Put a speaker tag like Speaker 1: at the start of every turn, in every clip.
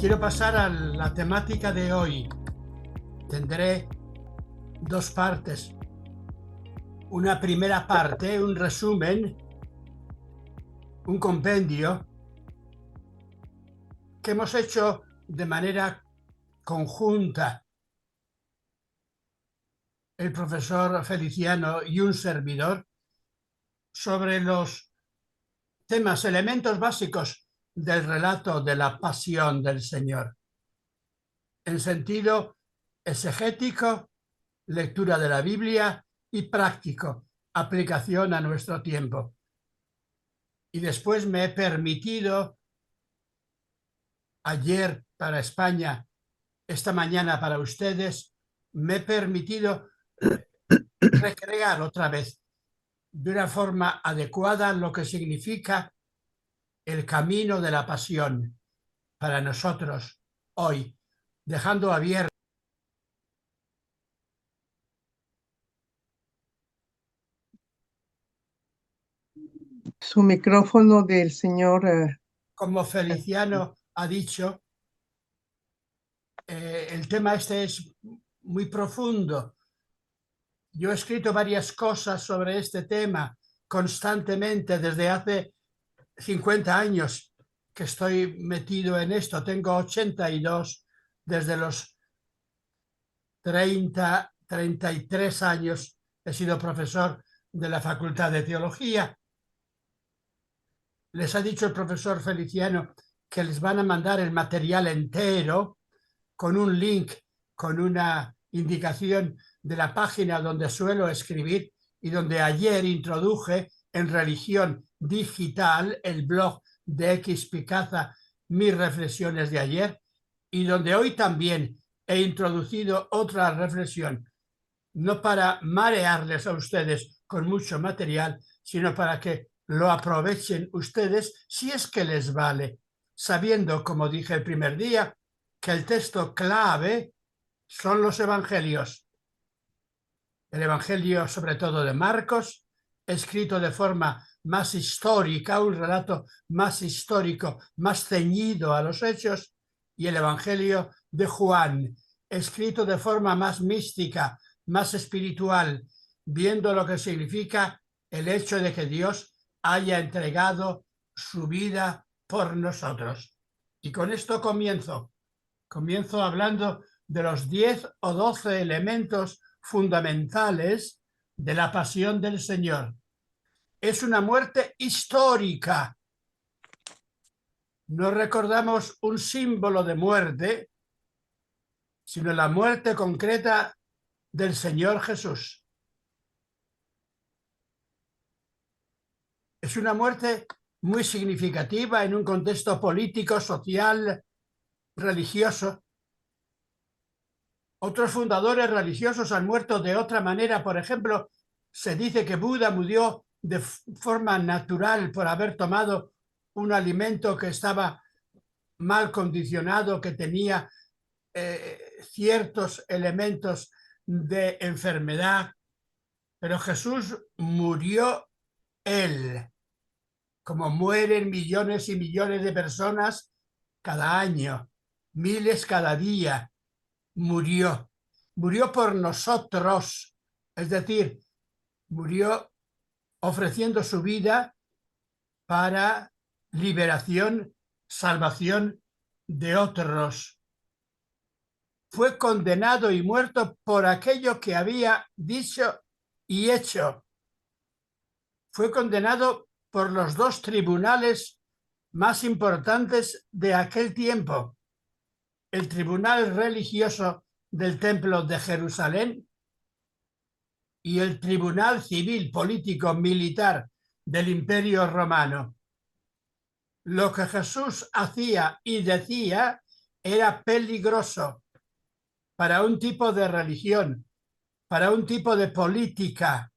Speaker 1: Quiero pasar a la temática de hoy. Tendré dos partes. Una primera parte, un resumen, un compendio que hemos hecho de manera conjunta el profesor Feliciano y un servidor sobre los temas, elementos básicos del relato de la pasión del Señor, en sentido exegético, lectura de la Biblia, y práctico, aplicación a nuestro tiempo. Y después me he permitido, ayer para España, esta mañana para ustedes, me he permitido recrear otra vez de una forma adecuada lo que significa el camino de la pasión para nosotros hoy, dejando abierto
Speaker 2: su micrófono del señor.
Speaker 1: Como Feliciano ha dicho, el tema este es muy profundo. Yo he escrito varias cosas sobre este tema constantemente desde hace 50 años que estoy metido en esto. Tengo 82, desde los 33 años he sido profesor de la Facultad de Teología. Les ha dicho el profesor Feliciano que les van a mandar el material entero con un link, con una indicación de la página donde suelo escribir y donde ayer introduje en Religión Digital, el blog de X Picaza, mis reflexiones de ayer, y donde hoy también he introducido otra reflexión, no para marearles a ustedes con mucho material, sino para que lo aprovechen ustedes si es que les vale, sabiendo, como dije el primer día, que el texto clave son los evangelios. El evangelio, sobre todo de Marcos, escrito de forma más histórica, un relato más histórico, más ceñido a los hechos, y el evangelio de Juan, escrito de forma más mística, más espiritual, viendo lo que significa el hecho de que Dios haya entregado su vida por nosotros. Y con esto comienzo hablando de los 10 o 12 elementos fundamentales de la pasión del Señor. Es una muerte histórica. No recordamos un símbolo de muerte, sino la muerte concreta del Señor Jesús. Es una muerte muy significativa en un contexto político, social, religioso. Otros fundadores religiosos han muerto de otra manera. Por ejemplo, se dice que Buda murió de forma natural por haber tomado un alimento que estaba mal condicionado, que tenía ciertos elementos de enfermedad. Pero Jesús murió él, como mueren millones y millones de personas cada año, miles cada día. Murió por nosotros, es decir, murió ofreciendo su vida para liberación, salvación de otros. Fue condenado y muerto por aquello que había dicho y hecho. Fue condenado por los dos tribunales más importantes de aquel tiempo: el tribunal religioso del Templo de Jerusalén y el tribunal civil, político, militar del Imperio Romano. Lo que Jesús hacía y decía era peligroso para un tipo de religión, para un tipo de política.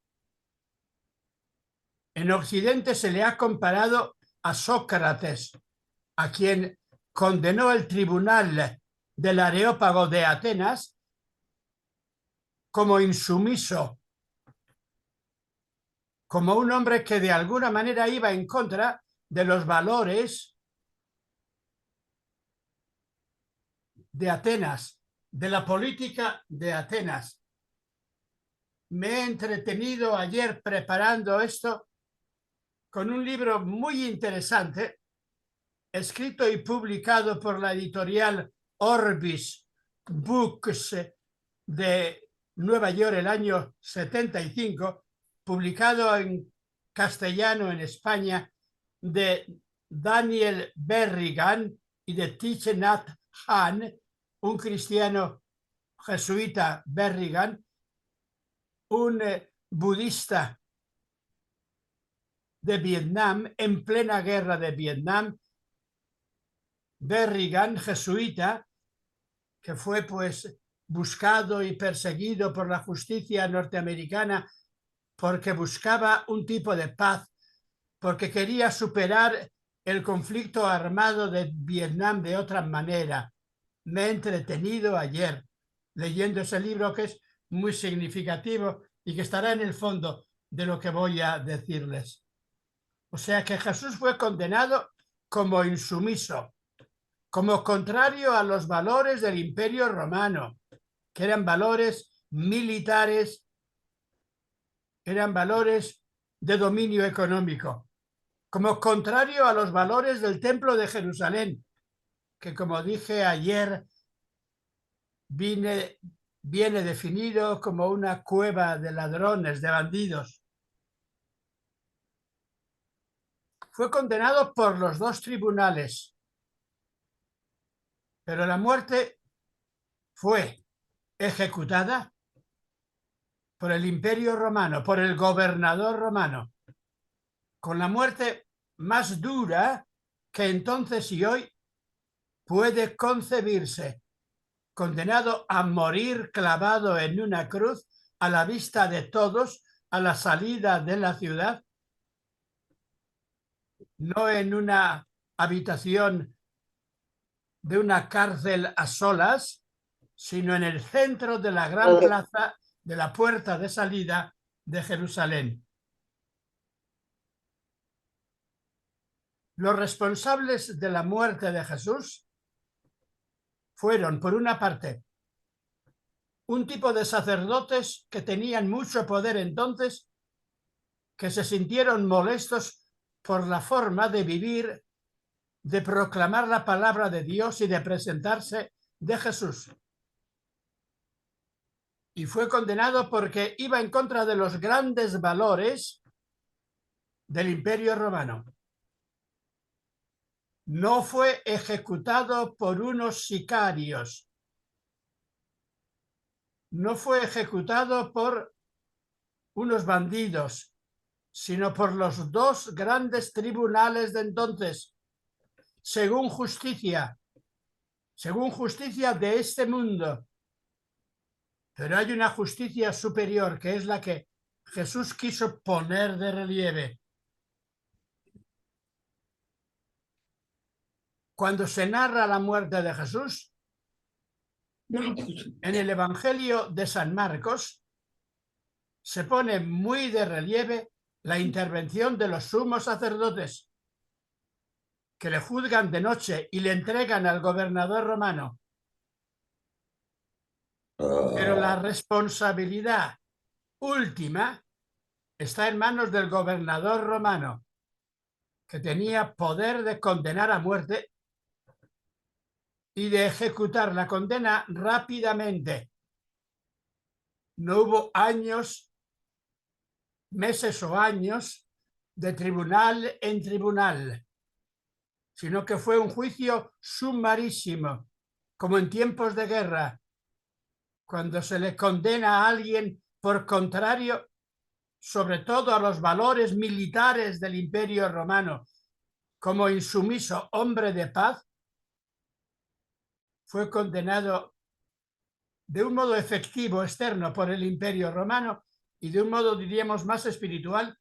Speaker 1: En Occidente se le ha comparado a Sócrates, a quien condenó el tribunal del Areópago de Atenas como insumiso, como un hombre que de alguna manera iba en contra de los valores de Atenas, de la política de Atenas. Me he entretenido ayer preparando esto con un libro muy interesante, escrito y publicado por la editorial Orbis Books de Nueva York el año 75, publicado en castellano en España, de Daniel Berrigan y de Thich Nhat Hanh, un cristiano jesuita Berrigan, un budista de Vietnam, en plena guerra de Vietnam. Berrigan, jesuita, que fue pues buscado y perseguido por la justicia norteamericana porque buscaba un tipo de paz, porque quería superar el conflicto armado de Vietnam de otra manera. Me he entretenido ayer leyendo ese libro, que es muy significativo y que estará en el fondo de lo que voy a decirles. O sea que Jesús fue condenado como insumiso, como contrario a los valores del Imperio Romano, que eran valores militares, eran valores de dominio económico, como contrario a los valores del Templo de Jerusalén, que, como dije ayer, viene definido como una cueva de ladrones, de bandidos. Fue condenado por los dos tribunales, pero la muerte fue ejecutada por el Imperio Romano, por el gobernador romano, con la muerte más dura que entonces y hoy puede concebirse, condenado a morir clavado en una cruz a la vista de todos a la salida de la ciudad, no en una habitación de una cárcel a solas, sino en el centro de la gran plaza de la puerta de salida de Jerusalén. Los responsables de la muerte de Jesús fueron, por una parte, un tipo de sacerdotes que tenían mucho poder entonces, que se sintieron molestos por la forma de vivir, de proclamar la palabra de Dios y de presentarse de Jesús. Y fue condenado porque iba en contra de los grandes valores del Imperio Romano. No fue ejecutado por unos sicarios, no fue ejecutado por unos bandidos, sino por los dos grandes tribunales de entonces, según justicia de este mundo. Pero hay una justicia superior, que es la que Jesús quiso poner de relieve. Cuando se narra la muerte de Jesús, en el Evangelio de San Marcos se pone muy de relieve la intervención de los sumos sacerdotes, que le juzgan de noche y le entregan al gobernador romano. Pero la responsabilidad última está en manos del gobernador romano, que tenía poder de condenar a muerte y de ejecutar la condena rápidamente. No hubo meses o años de tribunal en tribunal, sino que fue un juicio sumarísimo, como en tiempos de guerra, cuando se le condena a alguien por contrario, sobre todo a los valores militares del Imperio Romano, como insumiso hombre de paz. Fue condenado de un modo efectivo externo por el Imperio Romano y de un modo, diríamos, más espiritual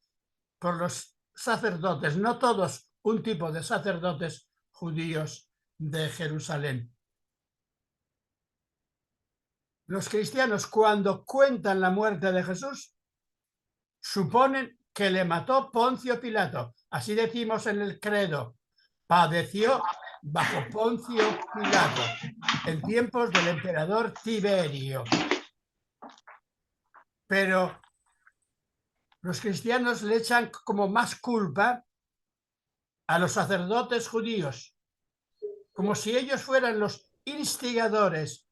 Speaker 1: por los sacerdotes, no todos, un tipo de sacerdotes judíos de Jerusalén. Los cristianos, cuando cuentan la muerte de Jesús, suponen que le mató Poncio Pilato. Así decimos en el credo: padeció bajo Poncio Pilato, en tiempos del emperador Tiberio. Pero los cristianos le echan como más culpa a los sacerdotes judíos, como si ellos fueran los instigadores,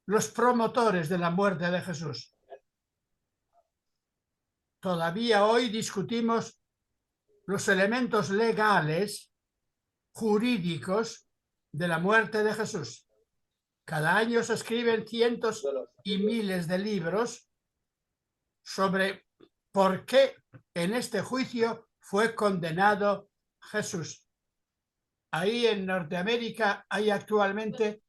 Speaker 1: los promotores de la muerte de Jesús. Todavía hoy discutimos los elementos legales, jurídicos de la muerte de Jesús. Cada año se escriben cientos y miles de libros sobre por qué en este juicio fue condenado Jesús. Ahí en Norteamérica hay actualmente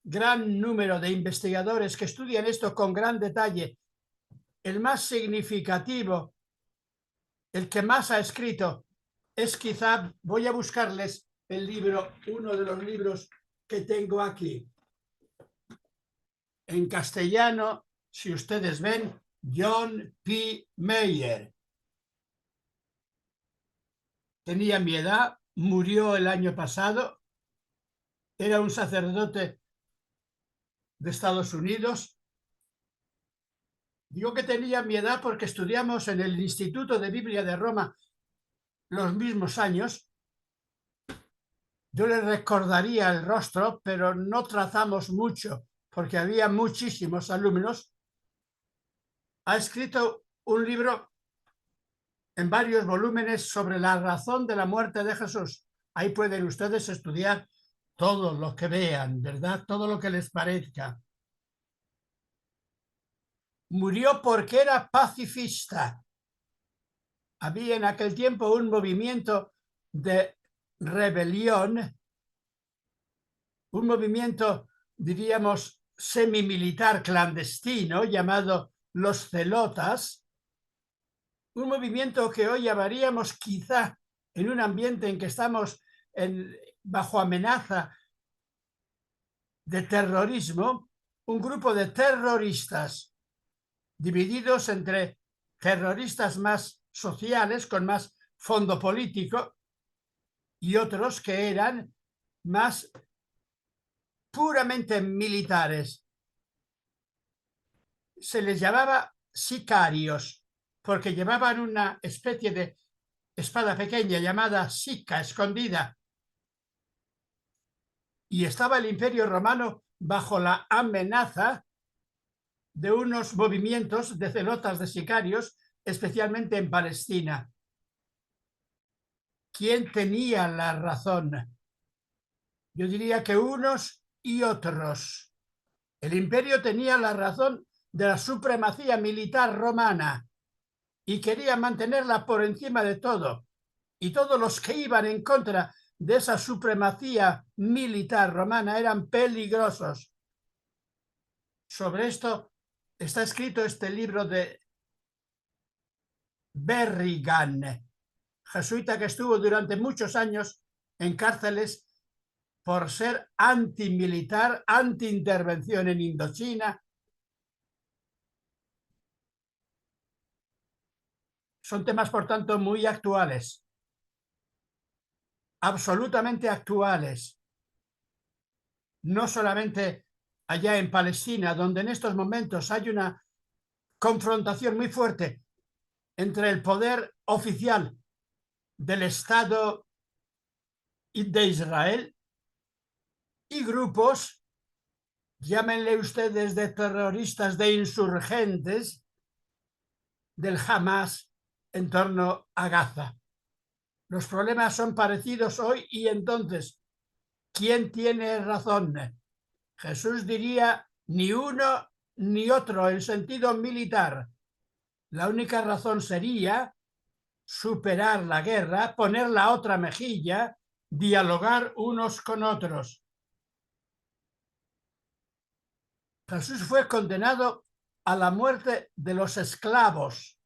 Speaker 1: gran número de investigadores que estudian esto con gran detalle. El más significativo, el que más ha escrito, es quizá, voy a buscarles el libro, uno de los libros que tengo aquí. En castellano, si ustedes ven, John P. Meyer. Tenía mi edad, murió el año pasado, era un sacerdote de Estados Unidos. Digo que tenía mi edad porque estudiamos en el Instituto de Biblia de Roma los mismos años. Yo le recordaría el rostro, pero no trazamos mucho porque había muchísimos alumnos. Ha escrito un libro en varios volúmenes sobre la razón de la muerte de Jesús. Ahí pueden ustedes estudiar todo lo que vean, ¿verdad? Todo lo que les parezca. Murió porque era pacifista. Había en aquel tiempo un movimiento de rebelión, un movimiento, diríamos, semimilitar clandestino llamado los Zelotas, un movimiento que hoy llamaríamos quizá en un ambiente en que estamos bajo amenaza de terrorismo, un grupo de terroristas divididos entre terroristas más sociales, con más fondo político, y otros que eran más puramente militares. Se les llamaba sicarios, porque llevaban una especie de espada pequeña llamada sica, escondida. Y estaba el Imperio Romano bajo la amenaza de unos movimientos de celotas de sicarios, especialmente en Palestina. ¿Quién tenía la razón? Yo diría que unos y otros. El imperio tenía la razón de la supremacía militar romana y quería mantenerla por encima de todo. Y todos los que iban en contra de esa supremacía militar romana eran peligrosos. Sobre esto está escrito este libro de Berrigan, jesuita que estuvo durante muchos años en cárceles por ser antimilitar, antiintervención en Indochina. Son temas, por tanto, muy actuales, absolutamente actuales. No solamente allá en Palestina, donde en estos momentos hay una confrontación muy fuerte entre el poder oficial del Estado de Israel y grupos, llámenle ustedes de terroristas, de insurgentes del Hamas en torno a Gaza. Los problemas son parecidos hoy y entonces. ¿Quién tiene razón? Jesús diría ni uno ni otro en sentido militar. La única razón sería superar la guerra, poner la otra mejilla, dialogar unos con otros. Jesús fue condenado a la muerte de los esclavos,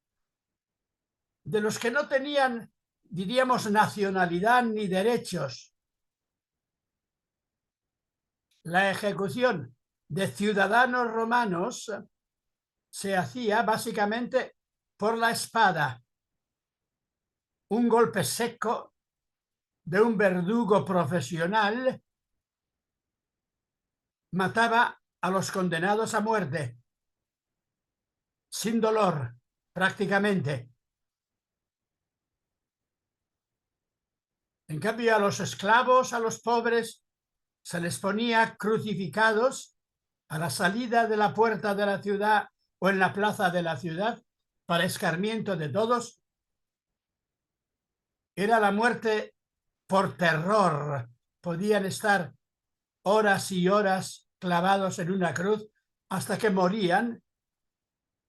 Speaker 1: de los que no tenían, diríamos, nacionalidad ni derechos. La ejecución de ciudadanos romanos se hacía básicamente por la espada. Un golpe seco de un verdugo profesional, mataba a los condenados a muerte, sin dolor, prácticamente. En cambio, a los esclavos, a los pobres, se les ponía crucificados a la salida de la puerta de la ciudad o en la plaza de la ciudad para escarmiento de todos. Era la muerte por terror. Podían estar horas y horas clavados en una cruz hasta que morían,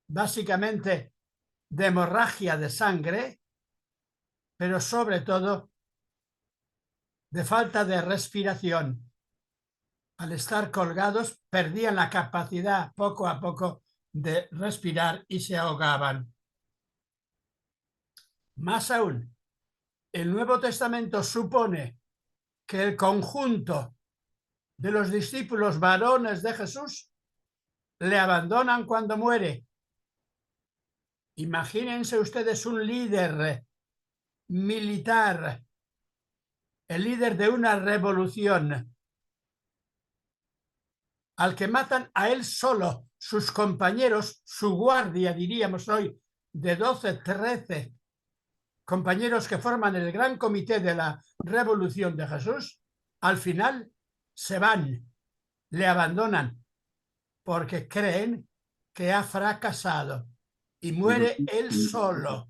Speaker 1: básicamente de hemorragia de sangre, pero sobre todo de falta de respiración. Al estar colgados, perdían la capacidad poco a poco de respirar y se ahogaban. Más aún, el Nuevo Testamento supone que el conjunto de los discípulos varones de Jesús le abandonan cuando muere. Imagínense ustedes un líder militar, el líder de una revolución, al que matan a él solo, sus compañeros, su guardia, diríamos hoy, de 12, 13 compañeros que forman el gran comité de la revolución de Jesús, al final se van, le abandonan, porque creen que ha fracasado y muere él solo.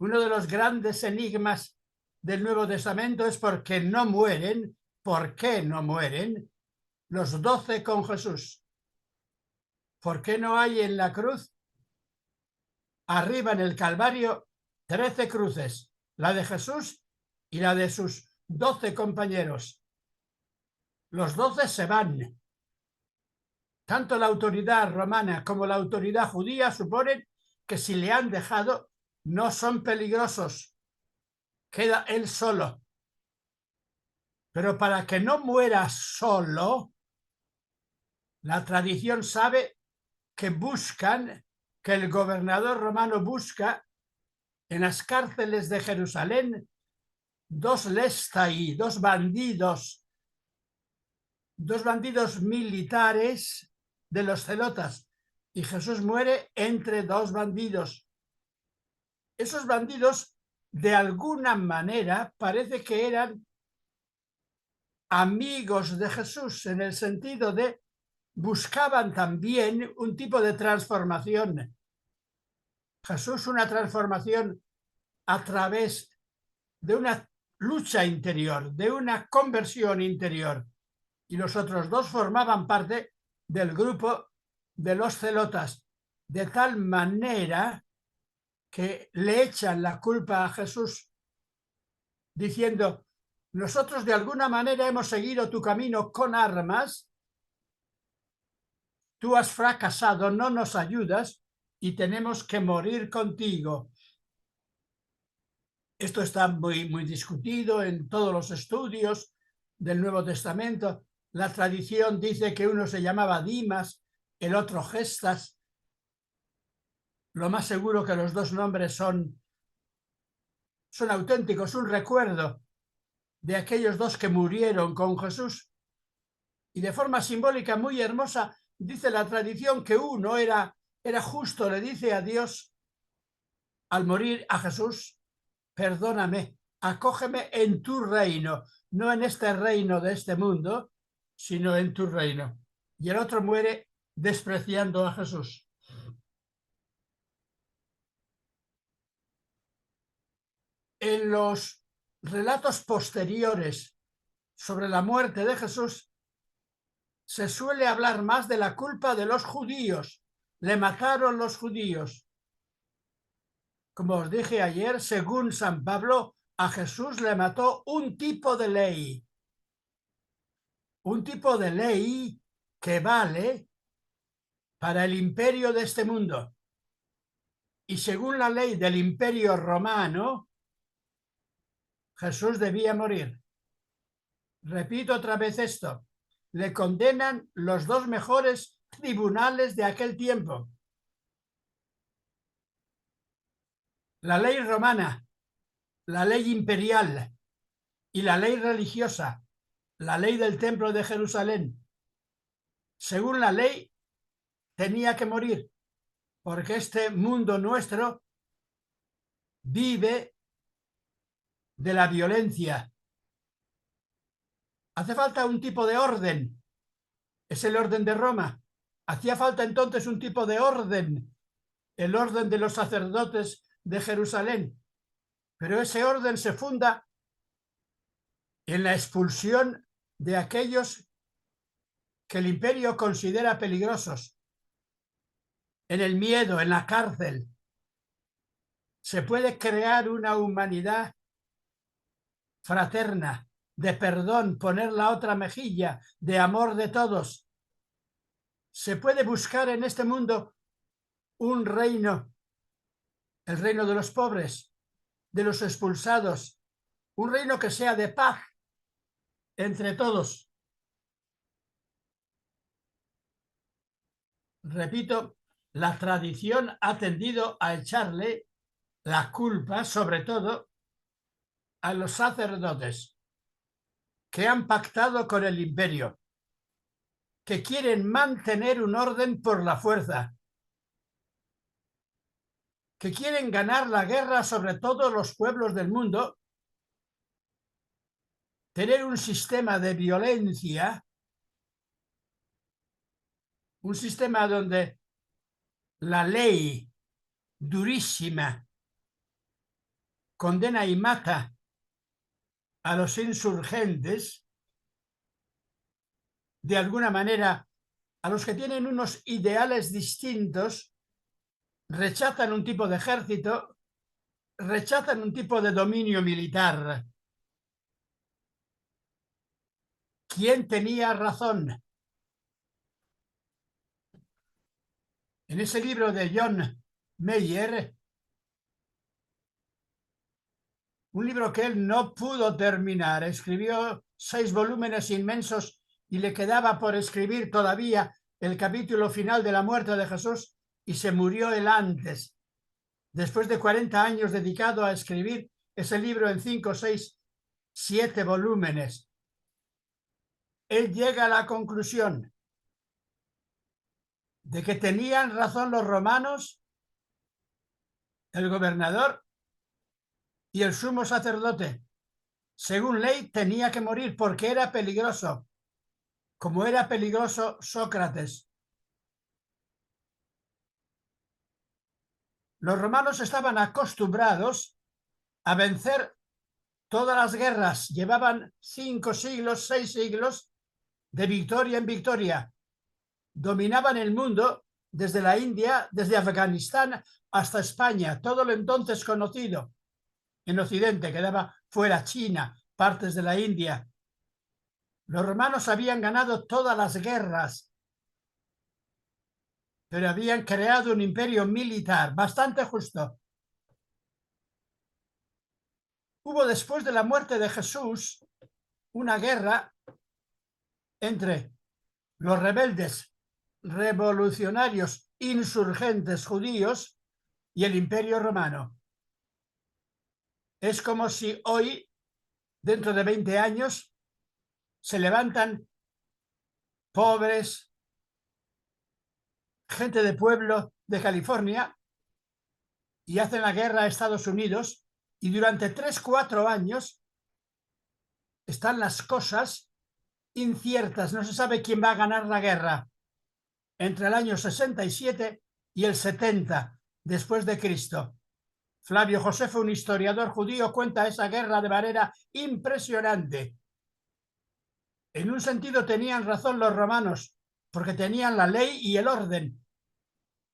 Speaker 1: Uno de los grandes enigmas del Nuevo Testamento es por qué no mueren los 12 con Jesús. ¿Por qué no hay en la cruz, arriba en el Calvario, 13 cruces? La de Jesús y la de sus 12 compañeros. Los 12 se van. Tanto la autoridad romana como la autoridad judía suponen que si le han dejado, no son peligrosos. Queda él solo. Pero para que no muera solo, la tradición sabe que el gobernador romano busca en las cárceles de Jerusalén dos lestai, dos bandidos militares de los celotas, y Jesús muere entre dos bandidos. Esos bandidos, de alguna manera, parece que eran amigos de Jesús, en el sentido de buscaban también un tipo de transformación. Jesús, una transformación a través de una lucha interior, de una conversión interior. Y los otros dos formaban parte del grupo de los celotas, de tal manera que le echan la culpa a Jesús, diciendo: nosotros de alguna manera hemos seguido tu camino con armas, tú has fracasado, no nos ayudas y tenemos que morir contigo. Esto está muy discutido en todos los estudios del Nuevo Testamento. La tradición dice que uno se llamaba Dimas, el otro Gestas. Lo más seguro que los dos nombres son auténticos, un recuerdo de aquellos dos que murieron con Jesús. Y de forma simbólica muy hermosa, dice la tradición que uno era justo, le dice a Dios al morir a Jesús: perdóname, acógeme en tu reino, no en este reino de este mundo, sino en tu reino. Y el otro muere despreciando a Jesús. En los relatos posteriores sobre la muerte de Jesús, se suele hablar más de la culpa de los judíos. Le mataron los judíos. Como os dije ayer, según San Pablo, a Jesús le mató un tipo de ley. Un tipo de ley que vale para el imperio de este mundo. Y según la ley del imperio romano, Jesús debía morir. Repito otra vez esto: le condenan los dos mejores tribunales de aquel tiempo. La ley romana, la ley imperial y la ley religiosa, la ley del templo de Jerusalén. Según la ley, tenía que morir, porque este mundo nuestro vive de la violencia. Hace falta un tipo de orden. Es el orden de Roma. Hacía falta entonces un tipo de orden, el orden de los sacerdotes de Jerusalén. Pero ese orden se funda en la expulsión de aquellos que el imperio considera peligrosos, en el miedo, en la cárcel. Se puede crear una humanidad fraterna, de perdón, poner la otra mejilla, de amor de todos. Se puede buscar en este mundo un reino, el reino de los pobres, de los expulsados, un reino que sea de paz entre todos. Repito, la tradición ha tendido a echarle la culpa, sobre todo, a los sacerdotes que han pactado con el imperio, que quieren mantener un orden por la fuerza, que quieren ganar la guerra sobre todos los pueblos del mundo, tener un sistema de violencia, un sistema donde la ley durísima condena y mata a los insurgentes, de alguna manera, a los que tienen unos ideales distintos, rechazan un tipo de ejército, rechazan un tipo de dominio militar. ¿Quién tenía razón? En ese libro de John Meyer, un libro que él no pudo terminar, escribió 6 volúmenes inmensos y le quedaba por escribir todavía el capítulo final de la muerte de Jesús, y se murió él antes, después de 40 años dedicado a escribir ese libro en 5, 6, 7 volúmenes. Él llega a la conclusión de que tenían razón los romanos, el gobernador y el sumo sacerdote. Según ley tenía que morir porque era peligroso, como era peligroso Sócrates. Los romanos estaban acostumbrados a vencer todas las guerras. Llevaban 5 siglos, 6 siglos de victoria en victoria. Dominaban el mundo desde la India, desde Afganistán hasta España, todo lo entonces conocido. En Occidente quedaba fuera China, partes de la India. Los romanos habían ganado todas las guerras, pero habían creado un imperio militar bastante justo. Hubo, después de la muerte de Jesús, una guerra entre los rebeldes, revolucionarios, insurgentes judíos y el imperio romano. Es como si hoy, dentro de 20 años, se levantan pobres, gente de pueblo de California, y hacen la guerra a Estados Unidos, y durante 3, 4 años están las cosas inciertas, no se sabe quién va a ganar la guerra, entre el año 67 y el 70 después de Cristo. Flavio Josefo, un historiador judío, cuenta esa guerra de manera impresionante. En un sentido tenían razón los romanos, porque tenían la ley y el orden.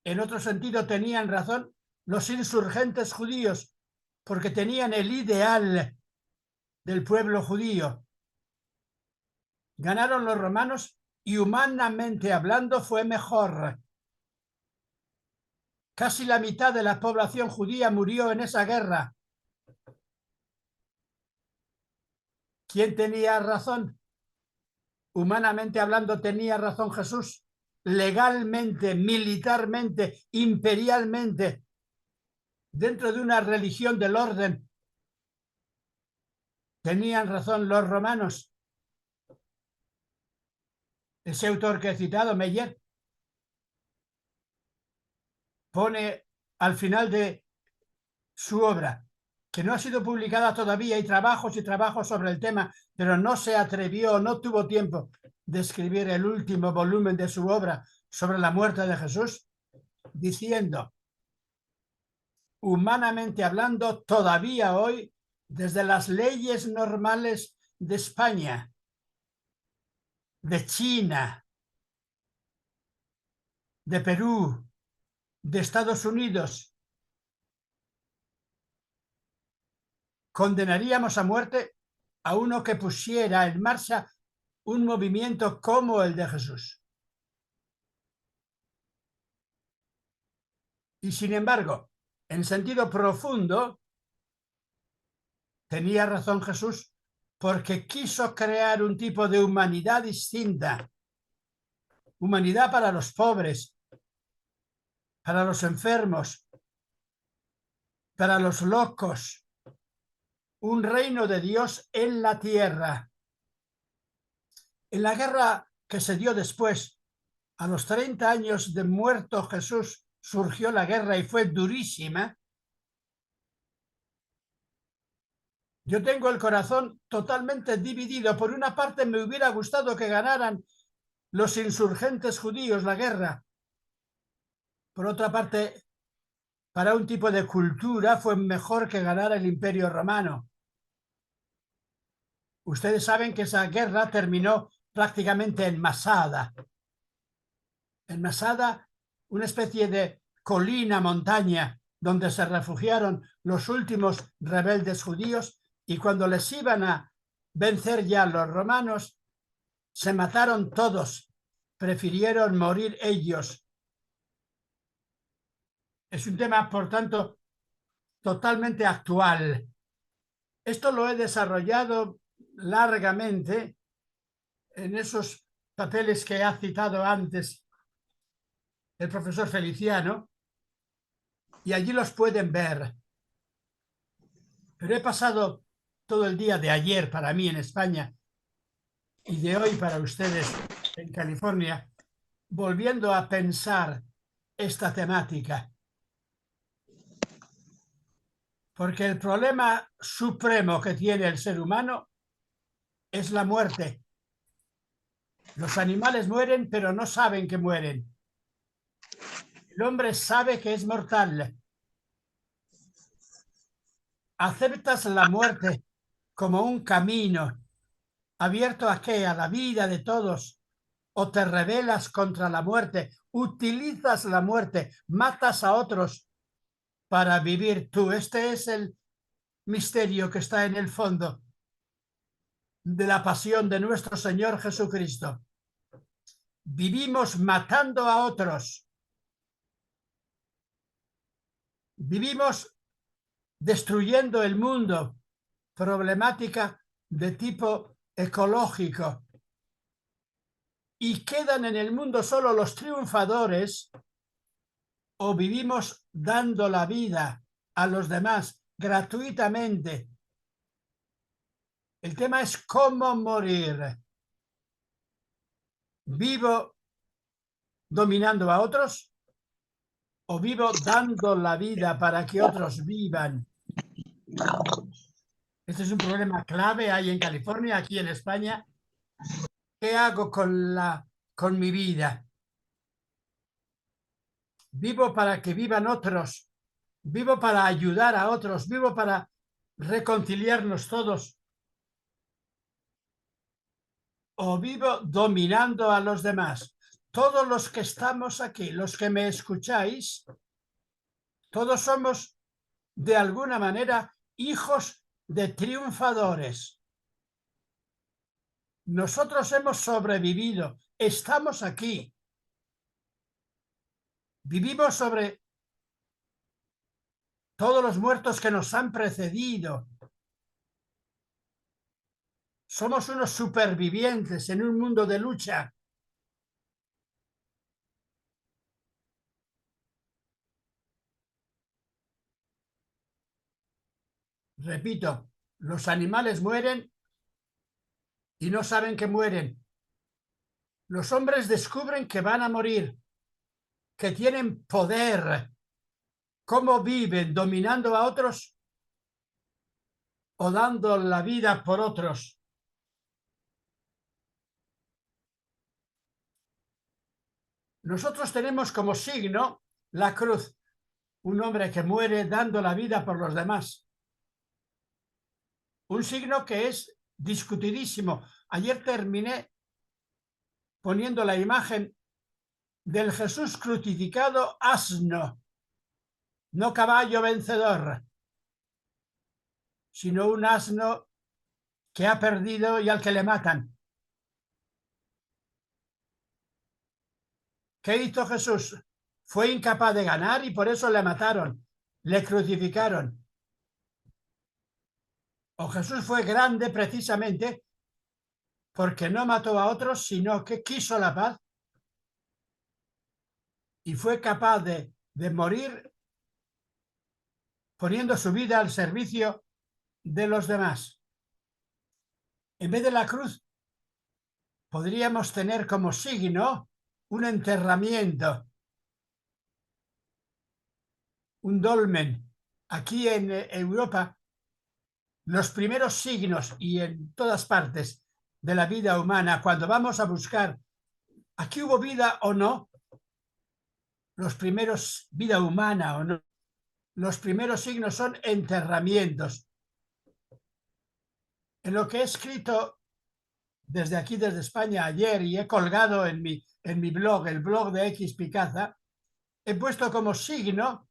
Speaker 1: En otro sentido tenían razón los insurgentes judíos, porque tenían el ideal del pueblo judío. Ganaron los romanos y, humanamente hablando, fue mejor. Casi la mitad de la población judía murió en esa guerra. ¿Quién tenía razón? Humanamente hablando, tenía razón Jesús. Legalmente, militarmente, imperialmente, dentro de una religión del orden, ¿Tenían razón los romanos? Ese autor que he citado, Meyer, pone al final de su obra, que no ha sido publicada todavía, hay trabajos y trabajos sobre el tema, pero no se atrevió, no tuvo tiempo de escribir el último volumen de su obra sobre la muerte de Jesús, diciendo, humanamente hablando, todavía hoy, desde las leyes normales de España, de China, de Perú, de Estados Unidos, condenaríamos a muerte a uno que pusiera en marcha un movimiento como el de Jesús. Y sin embargo, en sentido profundo, tenía razón Jesús porque quiso crear un tipo de humanidad distinta. Humanidad para los pobres, para los enfermos, para los locos. Un reino de Dios en la tierra. En la guerra que se dio después, a los 30 años de muerto Jesús, surgió la guerra y fue durísima. Yo tengo el corazón totalmente dividido. Por una parte, me hubiera gustado que ganaran los insurgentes judíos la guerra. Por otra parte, para un tipo de cultura fue mejor que ganara el Imperio Romano. Ustedes saben que esa guerra terminó prácticamente en Masada. En Masada, una especie de colina, montaña, donde se refugiaron los últimos rebeldes judíos, y cuando les iban a vencer ya los romanos, se mataron todos, prefirieron morir ellos. Es un tema, por tanto, totalmente actual. Esto lo he desarrollado largamente en esos papeles que ha citado antes el profesor Feliciano, y allí los pueden ver. Pero he pasado todo el día de ayer para mí en España y de hoy para ustedes en California, volviendo a pensar esta temática. Porque el problema supremo que tiene el ser humano es la muerte. Los animales mueren, pero no saben que mueren. El hombre sabe que es mortal. ¿Aceptas la muerte como un camino abierto a qué? A la vida de todos. ¿O te rebelas contra la muerte? ¿Utilizas la muerte? ¿Matas a otros para vivir tú? Este es el misterio que está en el fondo de la pasión de nuestro Señor Jesucristo. Vivimos matando a otros. Vivimos destruyendo el mundo. Problemática de tipo ecológico. Y quedan en el mundo solo los triunfadores, o vivimos dando la vida a los demás gratuitamente. El tema es cómo morir. ¿Vivo dominando a otros o vivo dando la vida para que otros vivan? Este es un problema clave, hay en California, aquí en España. ¿Qué hago con mi vida? ¿Vivo para que vivan otros? ¿Vivo para ayudar a otros? ¿Vivo para reconciliarnos todos? ¿O vivo dominando a los demás? Todos los que estamos aquí, los que me escucháis, todos somos de alguna manera hijos de triunfadores. Nosotros hemos sobrevivido, estamos aquí. Vivimos sobre todos los muertos que nos han precedido. Somos unos supervivientes en un mundo de lucha. Repito, Los animales mueren y no saben que mueren. Los hombres descubren que van a morir, que tienen poder. ¿Cómo viven? ¿Dominando a otros o dando la vida por otros? Nosotros tenemos como signo la cruz, un hombre que muere dando la vida por los demás. Un signo que es discutidísimo. Ayer terminé poniendo la imagen del Jesús crucificado asno, no caballo vencedor, sino un asno que ha perdido y al que le matan. ¿Qué hizo Jesús? Fue incapaz de ganar y por eso le mataron, le crucificaron. O Jesús fue grande precisamente porque no mató a otros, sino que quiso la paz y fue capaz de morir poniendo su vida al servicio de los demás. En vez de la cruz, podríamos tener como signo un enterramiento, un dolmen. Aquí en Europa, los primeros signos y en todas partes de la vida humana, cuando vamos a buscar aquí hubo vida o no, los primeros, vida humana o no, los primeros signos son enterramientos. En lo que he escrito desde aquí, desde España, ayer, y he colgado en mi blog, el blog de X Picaza, he puesto como signo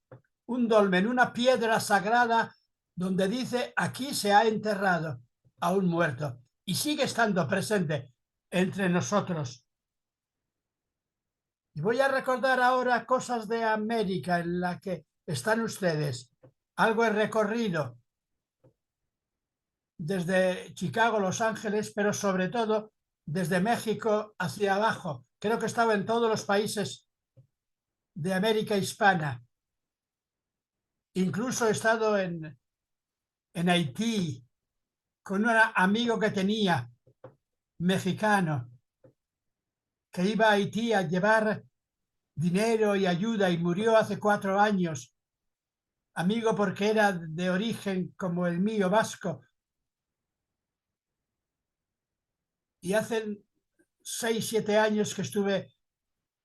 Speaker 1: un dolmen, una piedra sagrada donde dice aquí se ha enterrado a un muerto y sigue estando presente entre nosotros. Y voy a recordar ahora cosas de América en la que están ustedes. Algo he recorrido desde Chicago, Los Ángeles, pero sobre todo desde México hacia abajo. Creo que estaba en todos los países de América hispana. Incluso he estado en Haití con un amigo que tenía, mexicano, que iba a Haití a llevar dinero y ayuda y murió hace 4 años. Amigo porque era de origen como el mío, vasco. Y hace 6, 7 años que estuve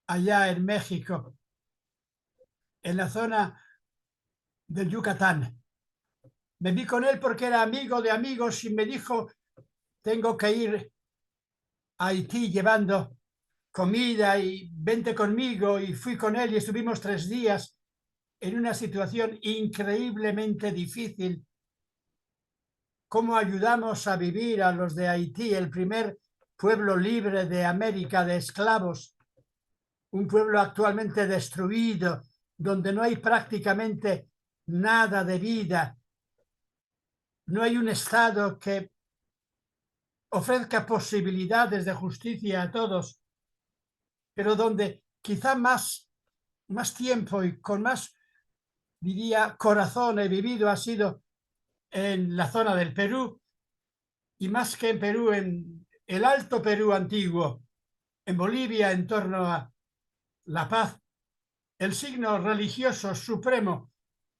Speaker 1: allá en México, en la zona del Yucatán. Me vi con él porque era amigo de amigos y me dijo, tengo que ir a Haití llevando comida y vente conmigo. Y fui con él y estuvimos 3 días en una situación increíblemente difícil. ¿Cómo ayudamos a vivir a los de Haití, el primer pueblo libre de América de esclavos? Un pueblo actualmente destruido, donde no hay prácticamente nada de vida. No hay un Estado que ofrezca posibilidades de justicia a todos, pero donde quizá más tiempo y con más, diría, corazón he vivido ha sido en la zona del Perú, y más que en Perú, en el Alto Perú antiguo, en Bolivia, en torno a la paz, el signo religioso supremo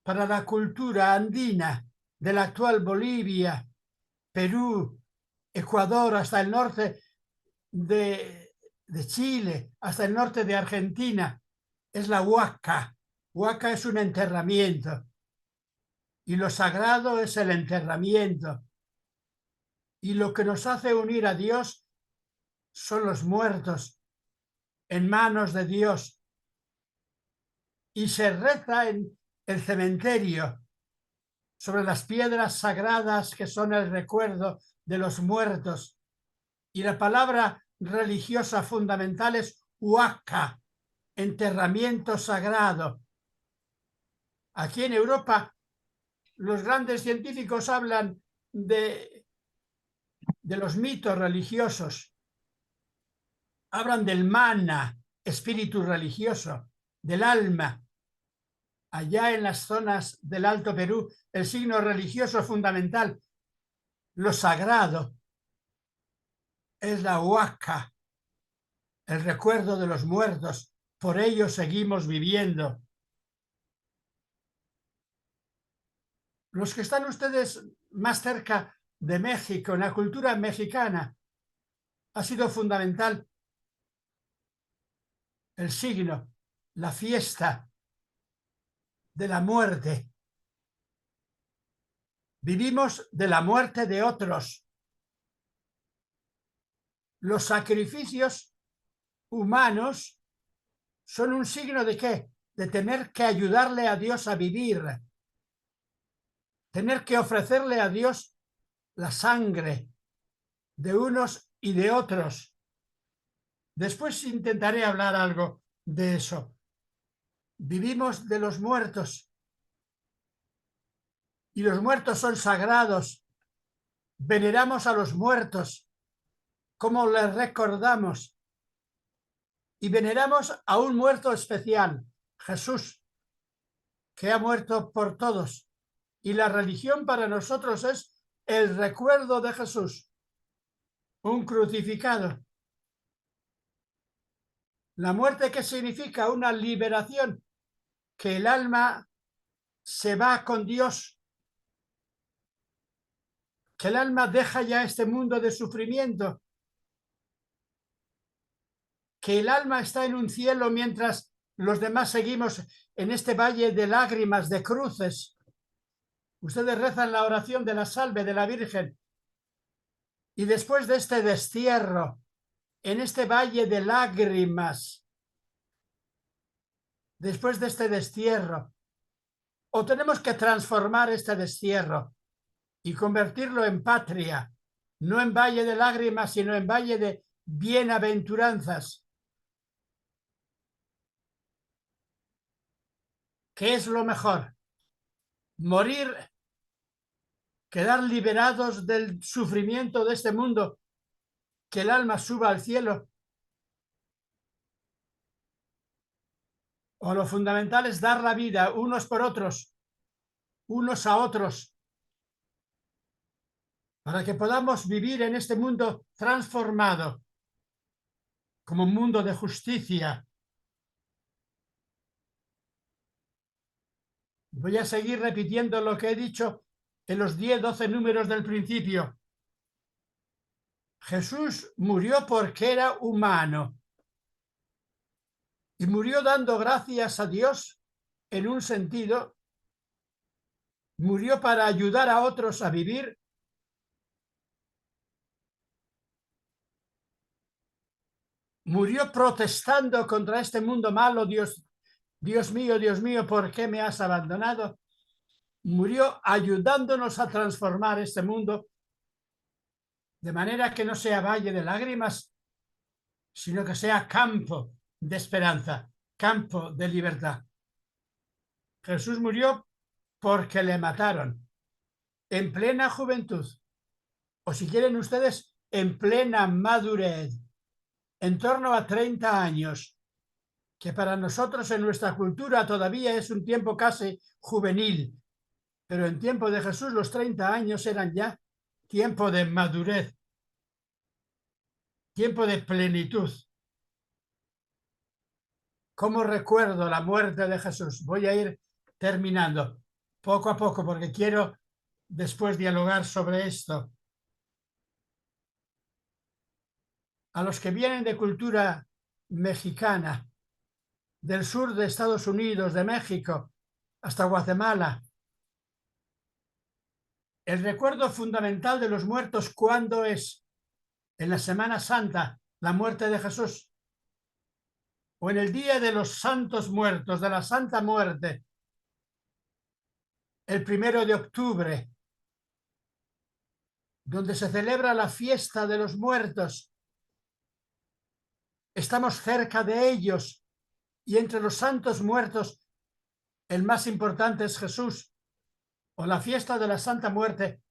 Speaker 1: para la cultura andina de la actual Bolivia, Perú, Ecuador, hasta el norte de Chile, hasta el norte de Argentina, es la huaca. Huaca es un enterramiento y lo sagrado es el enterramiento. Y lo que nos hace unir a Dios son los muertos en manos de Dios. Y se reza en el cementerio sobre las piedras sagradas que son el recuerdo de los muertos. Y la palabra religiosa fundamental es huaca, enterramiento sagrado. Aquí en Europa, los grandes científicos hablan de los mitos religiosos. Hablan del mana, espíritu religioso, del alma. Allá en las zonas del Alto Perú, el signo religioso fundamental Lo sagrado es la huaca, el recuerdo de los muertos. Por ello seguimos viviendo. Los que están ustedes más cerca de México, en la cultura mexicana, ha sido fundamental el signo, la fiesta de la muerte. Vivimos de la muerte de otros. Los sacrificios humanos son un signo de ¿qué? De tener que ayudarle a Dios a vivir, tener que ofrecerle a Dios la sangre de unos y de otros. Después intentaré hablar algo de eso. Vivimos de los muertos y los muertos son sagrados. Veneramos a los muertos, como les recordamos, y veneramos a un muerto especial, Jesús, que ha muerto por todos. Y la religión para nosotros es el recuerdo de Jesús, un crucificado. La muerte, ¿qué significa? Una liberación, que el alma se va con Dios, que el alma deja ya este mundo de sufrimiento, que el alma está en un cielo mientras los demás seguimos en este valle de lágrimas, de cruces. Ustedes rezan la oración de la salve de la Virgen y después de este destierro, en este valle de lágrimas, después de este destierro, o tenemos que transformar este destierro y convertirlo en patria, no en valle de lágrimas, sino en valle de bienaventuranzas. ¿Qué es lo mejor? Morir, quedar liberados del sufrimiento de este mundo, que el alma suba al cielo. O lo fundamental es dar la vida unos por otros, unos a otros, para que podamos vivir en este mundo transformado como un mundo de justicia. Voy a seguir repitiendo lo que he dicho en los 10-12 números del principio. Jesús murió porque era humano y murió dando gracias a Dios en un sentido, murió para ayudar a otros a vivir, murió protestando contra este mundo malo. Dios mío, ¿por qué me has abandonado? Murió ayudándonos a transformar este mundo de manera que no sea valle de lágrimas, sino que sea campo de esperanza, campo de libertad. Jesús murió porque le mataron en plena juventud, o si quieren ustedes, en plena madurez, en torno a 30 años, que para nosotros en nuestra cultura todavía es un tiempo casi juvenil, pero en tiempo de Jesús los 30 años eran ya tiempo de madurez, tiempo de plenitud. ¿Cómo recuerdo la muerte de Jesús? Voy a ir terminando poco a poco porque quiero después dialogar sobre esto. A los que vienen de cultura mexicana, del sur de Estados Unidos, de México, hasta Guatemala, el recuerdo fundamental de los muertos, ¿cuándo es? En la Semana Santa, la muerte de Jesús, o en el Día de los Santos Muertos, de la Santa Muerte, el 1 de octubre, donde se celebra la fiesta de los muertos. Estamos cerca de ellos y entre los santos muertos el más importante es Jesús, o la fiesta de la Santa Muerte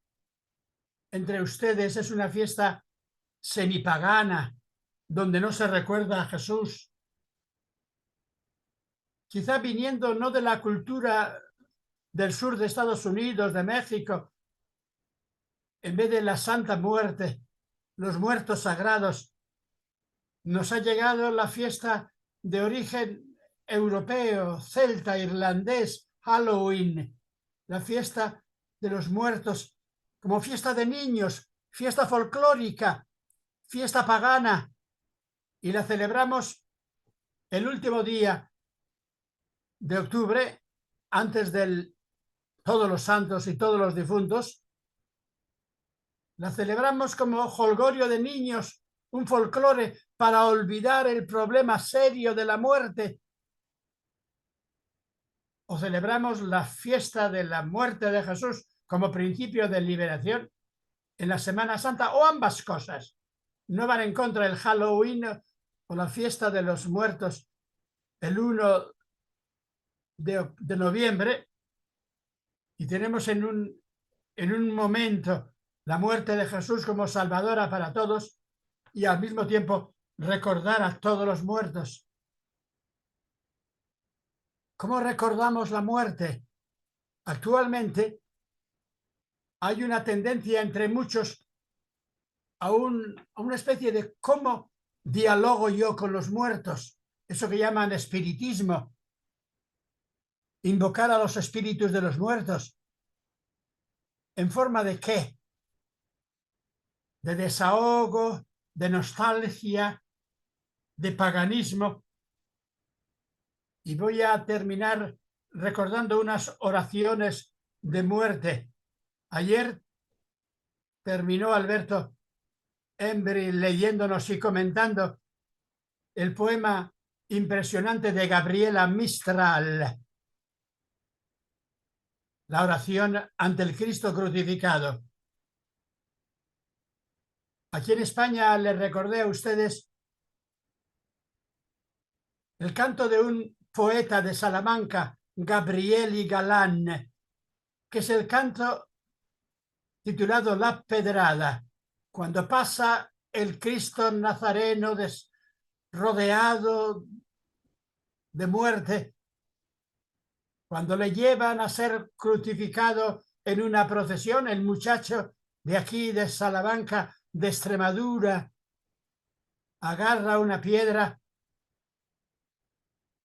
Speaker 1: entre ustedes es una fiesta semipagana donde no se recuerda a Jesús, quizá viniendo no de la cultura del sur de Estados Unidos, de México, en vez de la Santa Muerte, los muertos sagrados, nos ha llegado la fiesta de origen europeo, celta, irlandés, Halloween, la fiesta de los muertos, como fiesta de niños, fiesta folclórica, fiesta pagana, y la celebramos el último día de octubre, antes de todos los santos y todos los difuntos. La celebramos como jolgorio de niños, un folclore para olvidar el problema serio de la muerte. O celebramos la fiesta de la muerte de Jesús como principio de liberación en la Semana Santa, o ambas cosas. No van en contra del Halloween o la fiesta de los muertos el 1 de noviembre, y tenemos en un momento la muerte de Jesús como salvadora para todos, y al mismo tiempo recordar a todos los muertos. ¿Cómo recordamos la muerte? Actualmente hay una tendencia entre muchos a una especie de cómo dialogo yo con los muertos, eso que llaman espiritismo, invocar a los espíritus de los muertos. ¿En forma de qué? De desahogo, de nostalgia, de paganismo. Y voy a terminar recordando unas oraciones de muerte. Ayer terminó Alberto Embry leyéndonos y comentando el poema impresionante de Gabriela Mistral, la oración ante el Cristo crucificado. Aquí en España les recordé a ustedes el canto de un poeta de Salamanca, Gabrieli Galán, que es el canto titulado La Pedrada, cuando pasa el Cristo Nazareno rodeado de muerte, cuando le llevan a ser crucificado en una procesión, el muchacho de aquí, de Salamanca, de Extremadura, agarra una piedra,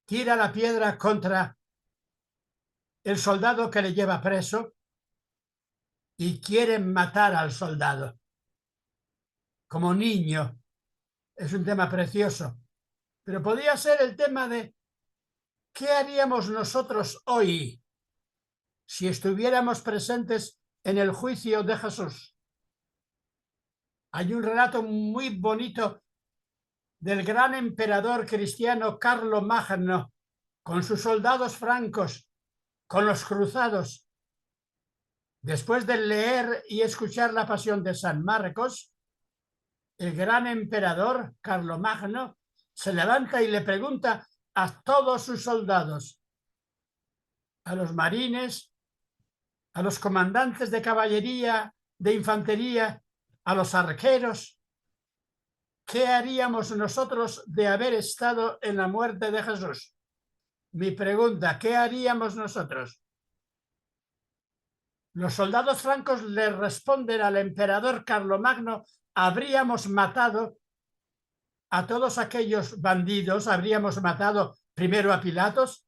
Speaker 1: tira la piedra contra el soldado que le lleva preso y quiere matar al soldado. Como niño, es un tema precioso, pero podría ser el tema de ¿qué haríamos nosotros hoy si estuviéramos presentes en el juicio de Jesús? Hay un relato muy bonito del gran emperador cristiano Carlomagno con sus soldados francos, con los cruzados. Después de leer y escuchar la Pasión de San Marcos, el gran emperador Carlomagno se levanta y le pregunta a todos sus soldados, a los marines, a los comandantes de caballería, de infantería, a los arqueros, ¿qué haríamos nosotros de haber estado en la muerte de Jesús? Mi pregunta, ¿qué haríamos nosotros? Los soldados francos le responden al emperador Carlomagno: habríamos matado a todos aquellos bandidos, habríamos matado primero a Pilatos,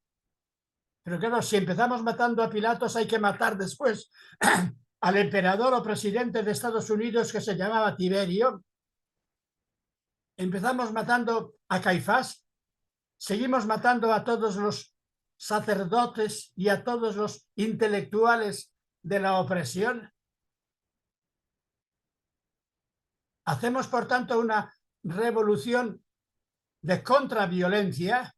Speaker 1: pero claro, si empezamos matando a Pilatos hay que matar después al emperador o presidente de Estados Unidos que se llamaba Tiberio. Empezamos matando a Caifás, seguimos matando a todos los sacerdotes y a todos los intelectuales de la opresión. Hacemos, por tanto, una revolución de contraviolencia,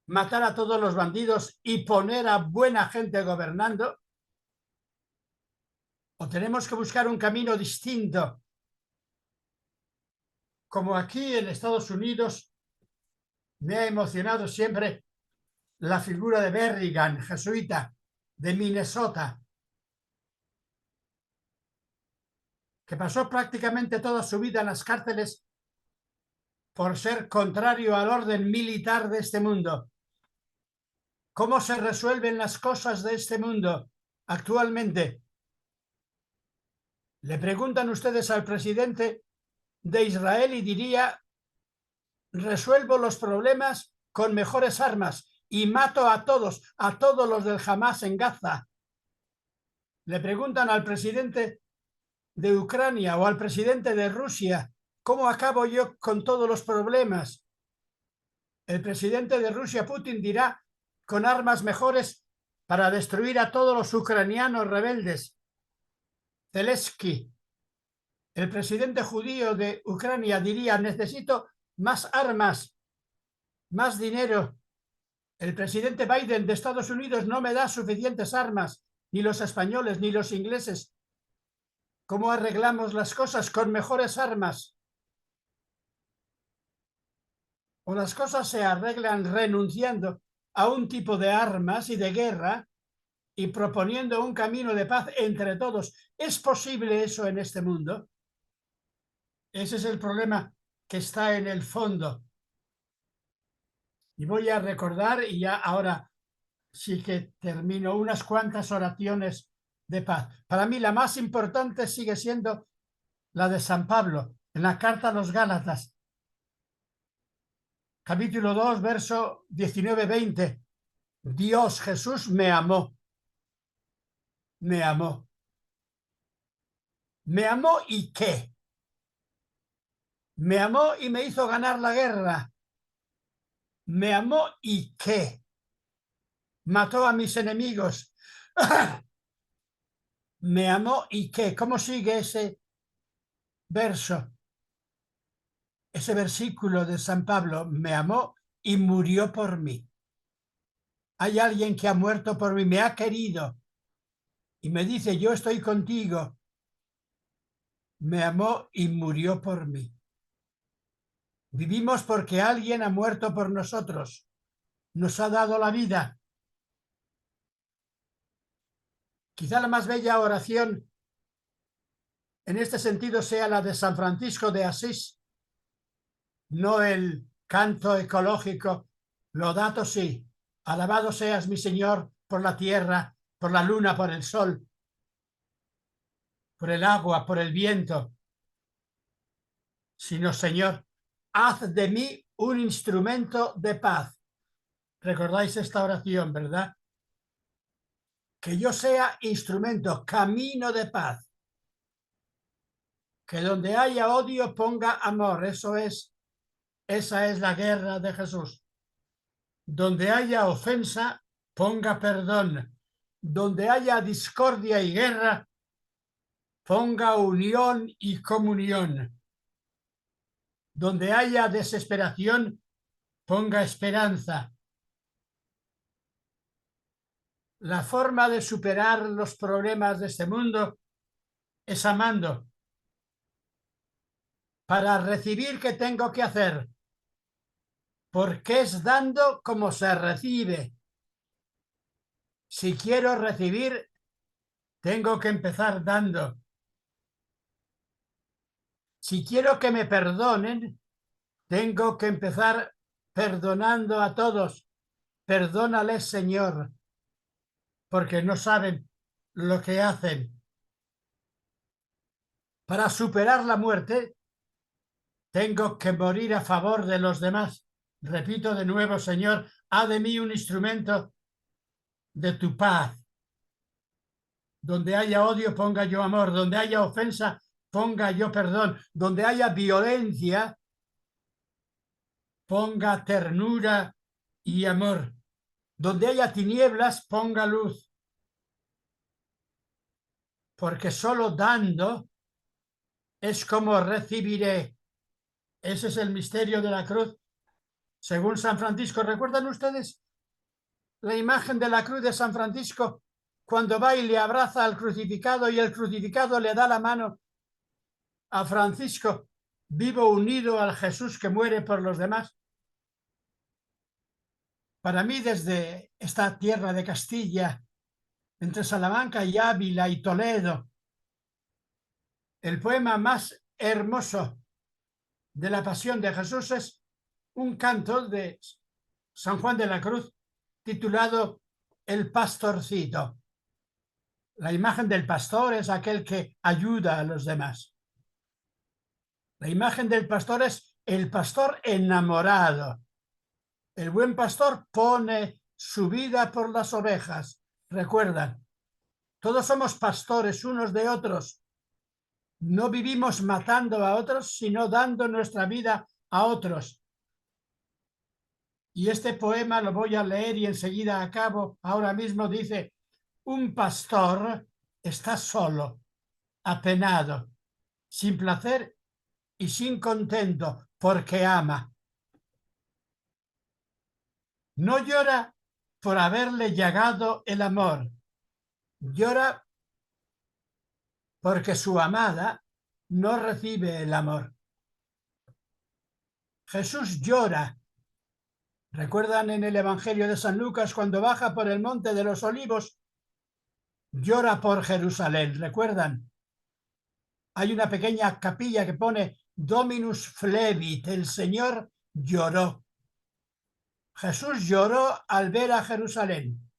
Speaker 1: matar a todos los bandidos y poner a buena gente gobernando, o tenemos que buscar un camino distinto, como aquí en Estados Unidos me ha emocionado siempre la figura de Berrigan, jesuita de Minnesota, que pasó prácticamente toda su vida en las cárceles por ser contrario al orden militar de este mundo. ¿Cómo se resuelven las cosas de este mundo actualmente? Le preguntan ustedes al presidente de Israel y diría: resuelvo los problemas con mejores armas y mato a todos los del Hamas en Gaza. Le preguntan al presidente de Ucrania o al presidente de Rusia: ¿cómo acabo yo con todos los problemas? El presidente de Rusia, Putin, dirá: con armas mejores para destruir a todos los ucranianos rebeldes. Zelensky, el presidente judío de Ucrania, diría: necesito más armas, más dinero. El presidente Biden de Estados Unidos: no me da suficientes armas, ni los españoles, ni los ingleses. ¿Cómo arreglamos las cosas? Con mejores armas. O las cosas se arreglan renunciando a un tipo de armas y de guerra y proponiendo un camino de paz entre todos. ¿Es posible eso en este mundo? Ese es el problema que está en el fondo. Y voy a recordar, y ya ahora sí que termino, unas cuantas oraciones de paz. Para mí la más importante sigue siendo la de San Pablo, en la carta a los Gálatas, capítulo 2, verso 19-20. Dios, Jesús me amó. Me amó. ¿Me amó y qué? Me amó y me hizo ganar la guerra. Me amó y qué? Mató a mis enemigos. Me amó y qué? ¿Cómo sigue ese verso? Ese versículo de San Pablo: me amó y murió por mí. Hay alguien que ha muerto por mí, me ha querido y me dice: yo estoy contigo. Me amó y murió por mí. Vivimos porque alguien ha muerto por nosotros. Nos ha dado la vida. Quizá la más bella oración en este sentido sea la de San Francisco de Asís, no el canto ecológico Laudato si, alabado seas mi Señor por la tierra, por la luna, por el sol, por el agua, por el viento, sino: Señor, haz de mí un instrumento de paz. ¿Recordáis esta oración, verdad? Que yo sea instrumento, camino de paz. Que donde haya odio ponga amor. Esa es la guerra de Jesús. Donde haya ofensa, ponga perdón. Donde haya discordia y guerra, ponga unión y comunión. Donde haya desesperación, ponga esperanza. La forma de superar los problemas de este mundo es amando. Para recibir, ¿qué tengo que hacer? Porque es dando como se recibe. Si quiero recibir, tengo que empezar dando. Si quiero que me perdonen, tengo que empezar perdonando a todos. Perdónales, Señor, porque no saben lo que hacen. Para superar la muerte, tengo que morir a favor de los demás. Repito de nuevo: Señor, haz de mí un instrumento de tu paz. Donde haya odio, ponga yo amor. Donde haya ofensa, ponga yo perdón. Donde haya violencia, ponga ternura y amor. Donde haya tinieblas, ponga luz. Porque solo dando es como recibiré. Ese es el misterio de la cruz, según San Francisco. ¿Recuerdan ustedes la imagen de la cruz de San Francisco, cuando va y le abraza al crucificado y el crucificado le da la mano a Francisco, vivo unido al Jesús que muere por los demás? Para mí, desde esta tierra de Castilla, entre Salamanca y Ávila y Toledo, el poema más hermoso de la Pasión de Jesús es un canto de San Juan de la Cruz titulado El Pastorcito. La imagen del pastor es aquel que ayuda a los demás. La imagen del pastor es el pastor enamorado. El buen pastor pone su vida por las ovejas. Recuerdan, todos somos pastores unos de otros. No vivimos matando a otros, sino dando nuestra vida a otros. Y este poema lo voy a leer y enseguida acabo. Ahora mismo dice, un pastor está solo, apenado, sin placer y sin contento, porque ama. No llora por haberle llegado el amor, llora porque su amada no recibe el amor. Jesús llora. ¿Recuerdan en el Evangelio de San Lucas cuando baja por el Monte de los Olivos? Llora por Jerusalén, ¿recuerdan? Hay una pequeña capilla que pone Dominus flebit, el Señor lloró. Jesús lloró al ver a Jerusalén.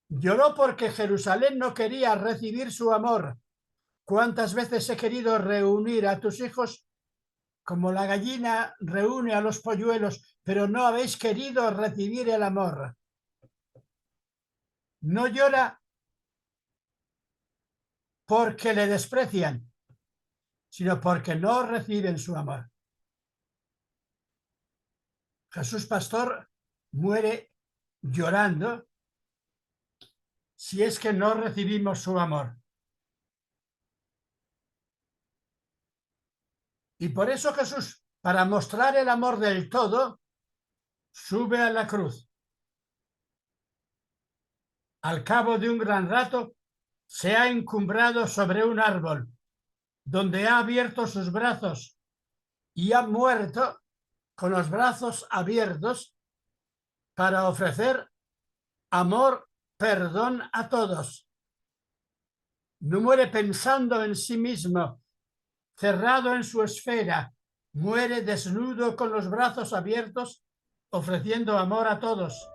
Speaker 1: Lloró porque Jerusalén no quería recibir su amor. ¿Cuántas veces he querido reunir a tus hijos como la gallina reúne a los polluelos, pero no habéis querido recibir el amor? No llora porque le desprecian, sino porque no reciben su amor. Jesús Pastor muere llorando si es que no recibimos su amor. Y por eso Jesús, para mostrar el amor del todo, sube a la cruz. Al cabo de un gran rato, se ha encumbrado sobre un árbol, donde ha abierto sus brazos y ha muerto con los brazos abiertos para ofrecer amor, perdón a todos. No muere pensando en sí mismo, cerrado en su esfera, muere desnudo con los brazos abiertos, ofreciendo amor a todos.